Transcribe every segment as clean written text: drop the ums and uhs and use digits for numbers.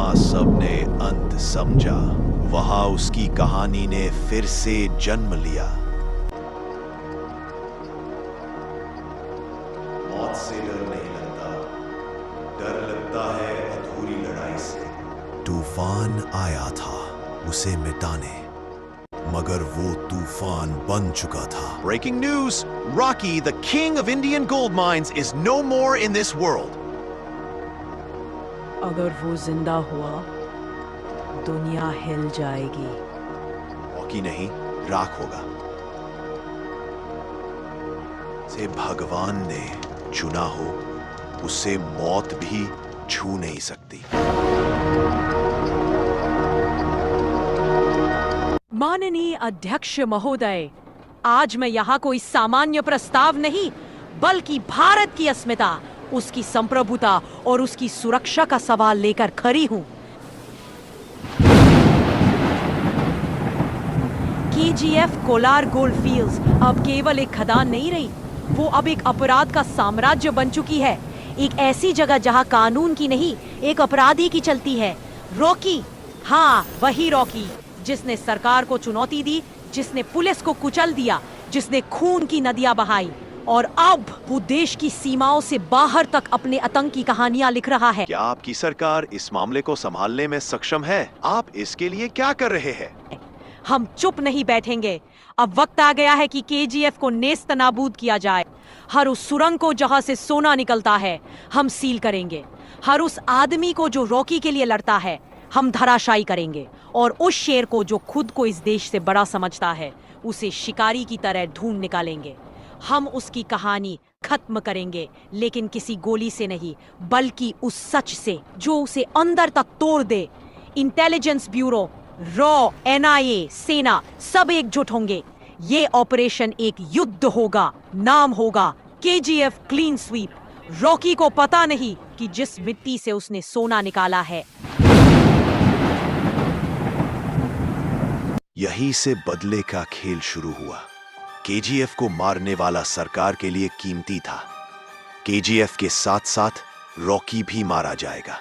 जहां सबने अंत समझा, वहां उसकी कहानी ने फिर से जन्म लिया। मौत से डर नहीं लगता, डर लगता है अधूरी लड़ाई से। तूफान आया था उसे मिटाने, मगर वो तूफान बन चुका था। Breaking news! Rocky, the king of Indian gold mines, is no more in this world. अगर वो जिंदा हुआ, दुनिया हिल जाएगी। रॉकी नहीं, राख होगा। से भगवान ने चुना हो, उसे मौत भी छू नहीं सकती। माननीय अध्यक्ष महोदय, आज मैं यहाँ कोई सामान्य प्रस्ताव नहीं, बल्कि भारत की अस्मिता, उसकी संप्रभुता और उसकी सुरक्षा का सवाल लेकर खड़ी हूँ। केजीएफ कोलार गोल्ड फील्ड्स अब केवल एक खदान नहीं रही, वो अब एक अपराध का साम्राज्य बन चुकी है। एक ऐसी जगह जहाँ कानून की नहीं, एक अपराधी की चलती है। रॉकी, हाँ वही रॉकी, जिसने सरकार को चुनौती दी, जिसने पुलिस को कुचल दिया, जिसने खून की नदियां बहाई, और अब वो देश की सीमाओं से बाहर तक अपने आतंक की कहानियां लिख रहा है। क्या आपकी सरकार इस मामले को संभालने में सक्षम है? आप इसके लिए क्या कर रहे हैं? हम चुप नहीं बैठेंगे। अब वक्त आ गया है कि केजीएफ को नेस्त नाबूद किया जाए। हर उस सुरंग को जहां से सोना निकलता है, हम सील करेंगे। हर उस आदमी को जो रॉकी के लिए लड़ता है, हम धराशायी करेंगे। और उस शेर को जो खुद को इस देश से बड़ा समझता है, उसे शिकारी की तरह ढूंढ निकालेंगे। हम उसकी कहानी खत्म करेंगे, लेकिन किसी गोली से नहीं, बल्कि उस सच से जो उसे अंदर तक तोड़ दे। इंटेलिजेंस ब्यूरो, रॉ, एनआईए, सेना सब एकजुट होंगे। ये ऑपरेशन एक युद्ध होगा, नाम होगा केजीएफ क्लीन स्वीप। रॉकी को पता नहीं कि जिस मिट्टी से उसने सोना निकाला है, यहीं से बदले का खेल शुरू हुआ। केजीएफ को मारने वाला सरकार के लिए कीमती था। केजीएफ के साथ साथ रॉकी भी मारा जाएगा।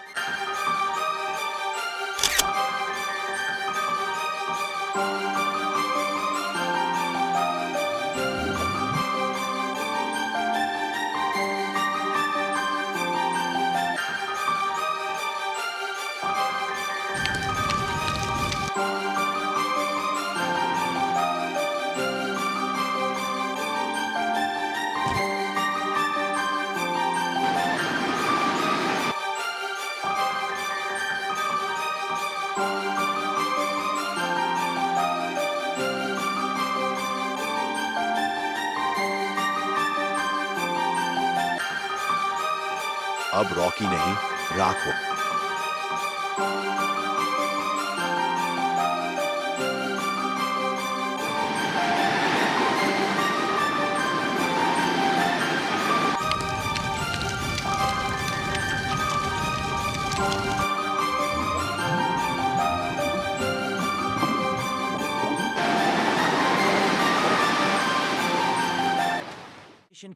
अब रॉकी नहीं, राख हो।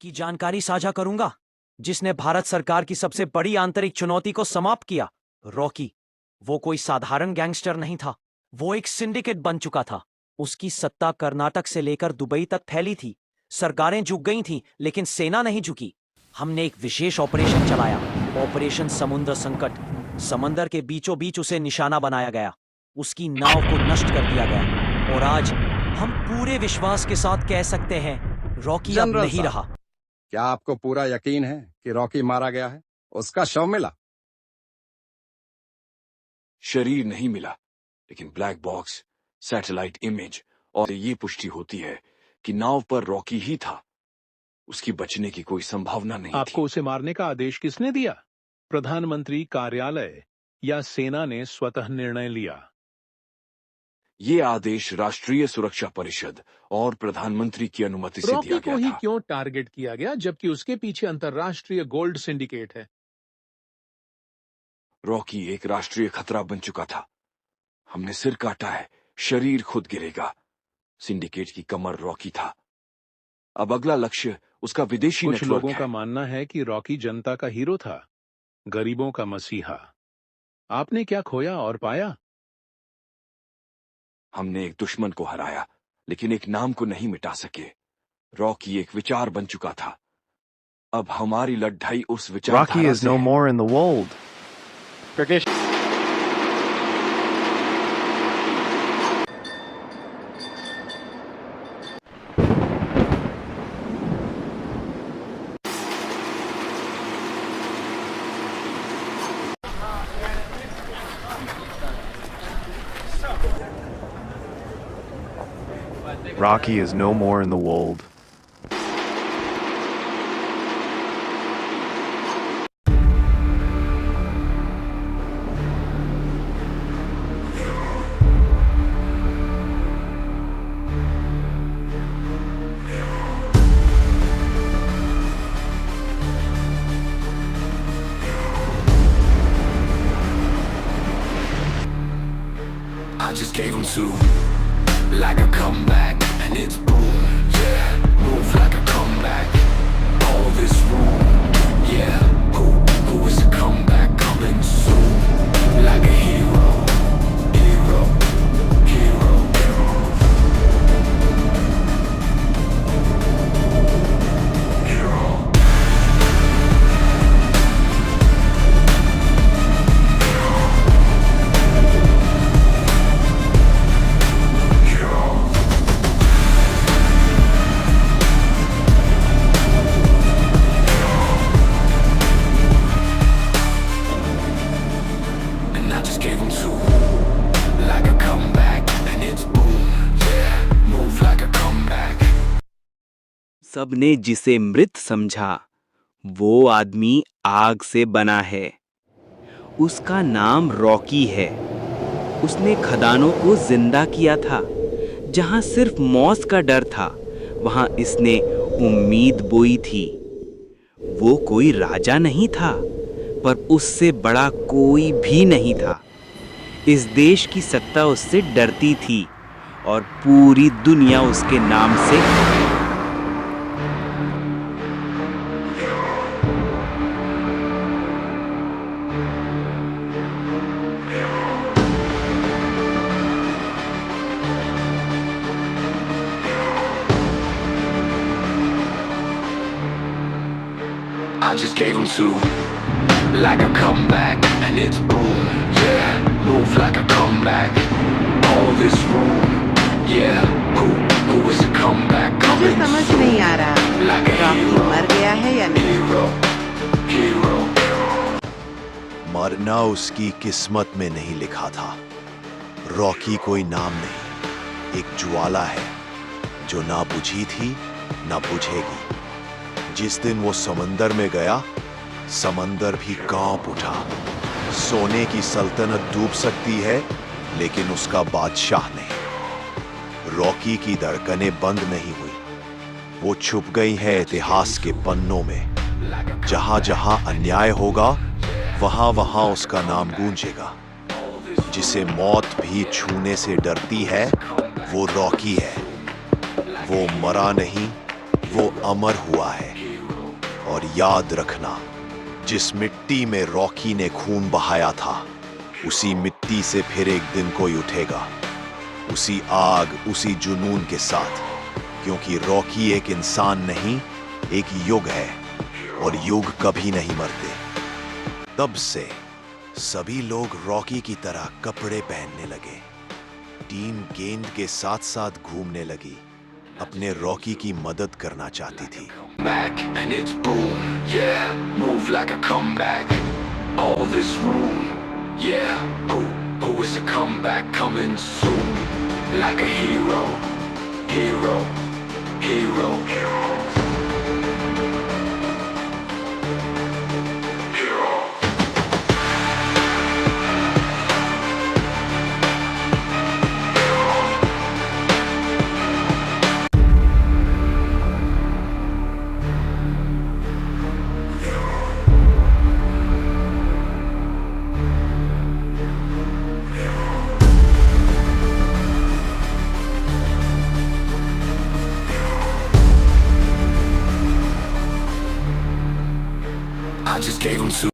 की जानकारी साझा करूंगा, जिसने भारत सरकार की सबसे बड़ी आंतरिक चुनौती को समाप्त किया। रॉकी, वो कोई साधारण गैंगस्टर नहीं था, वो एक सिंडिकेट बन चुका था। उसकी सत्ता कर्नाटक से लेकर दुबई तक फैली थी। सरकारें झुक गई थीं, लेकिन सेना नहीं झुकी। हमने एक विशेष ऑपरेशन चलाया, ऑपरेशन समुद्र संकट। समंदर के बीचों बीच उसे निशाना बनाया गया, उसकी नाव को नष्ट कर दिया गया, और आज हम पूरे विश्वास के साथ कह सकते हैं, रॉकी अब नहीं रहा। क्या आपको पूरा यकीन है कि रॉकी मारा गया है? उसका शव मिला? शरीर नहीं मिला, लेकिन ब्लैक बॉक्स, सैटेलाइट इमेज और ये पुष्टि होती है कि नाव पर रॉकी ही था। उसकी बचने की कोई संभावना नहीं आपको थी। उसे मारने का आदेश किसने दिया? प्रधानमंत्री कार्यालय या सेना ने स्वतः निर्णय लिया? ये आदेश राष्ट्रीय सुरक्षा परिषद और प्रधानमंत्री की अनुमति से दिया रॉकी को गया ही था। क्यों टारगेट किया गया, जबकि उसके पीछे अंतर्राष्ट्रीय गोल्ड सिंडिकेट है? रॉकी एक राष्ट्रीय खतरा बन चुका था। हमने सिर काटा है, शरीर खुद गिरेगा। सिंडिकेट की कमर रॉकी था। अब अगला लक्ष्य उसका विदेशी कुछ नेटवर्क लोगों है। का मानना है कि रॉकी जनता का हीरो था, गरीबों का मसीहा। आपने क्या खोया और पाया? हमने एक दुश्मन को हराया, लेकिन एक नाम को नहीं मिटा सके। रॉकी एक विचार बन चुका था। अब हमारी लड़ाई उस विचारधारा Rocky is से no है। more in the wold. Rocky is no more in the wold. I just gave him two, like a comeback, and it's boom, yeah, move like a comeback, all this room, yeah, who is a comeback coming soon, like a hero, hero, hero, hero. And I just gave him two, like a comeback, and it's boom, yeah, move like a comeback. सबने जिसे मृत समझा वो आदमी आग से बना है। उसका नाम रॉकी है। उसने खदानों को जिंदा किया था। जहां सिर्फ मौत का डर था, वहां इसने उम्मीद बोई थी। वो कोई राजा नहीं था, पर उससे बड़ा कोई भी नहीं था। इस देश की सत्ता उससे डरती थी और पूरी दुनिया उसके नाम से I just gave him two, like a comeback, and it's boom, yeah, move like a comeback, all this room, yeah, who is a comeback मुझे coming समझ soon, नहीं आ रहा like a रॉकी hero, मर गया है या नहीं। hero, hero. मरना उसकी किस्मत में नहीं लिखा था। रॉकी कोई नाम नहीं, एक ज्वाला है जो ना बुझी थी ना बुझेगी। जिस दिन वो समंदर में गया, समंदर भी कांप उठा। सोने की सल्तनत डूब सकती है, लेकिन उसका बादशाह नहीं। रॉकी की धड़कनें बंद नहीं हुई, वो छुप गई है इतिहास के पन्नों में। जहां जहां अन्याय होगा, वहां वहां उसका नाम गूंजेगा। जिसे मौत भी छूने से डरती है, वो रॉकी है। वो मरा नहीं, वो अमर हुआ है। और याद रखना, जिस मिट्टी में रॉकी ने खून बहाया था, उसी मिट्टी से फिर एक दिन कोई उठेगा। उसी आग, उसी जुनून के साथ। क्योंकि रॉकी एक इंसान नहीं, एक युग है, और युग कभी नहीं मरते। तब से सभी लोग रॉकी की तरह कपड़े पहनने लगे। टीम गेंद के साथ साथ घूमने लगी, अपने रॉकी की मदद करना चाहती थी। Back and it's boom, yeah, move like a comeback, all this room, yeah, who is a comeback coming soon, like a hero, hero, hero, hero. I just gave him two,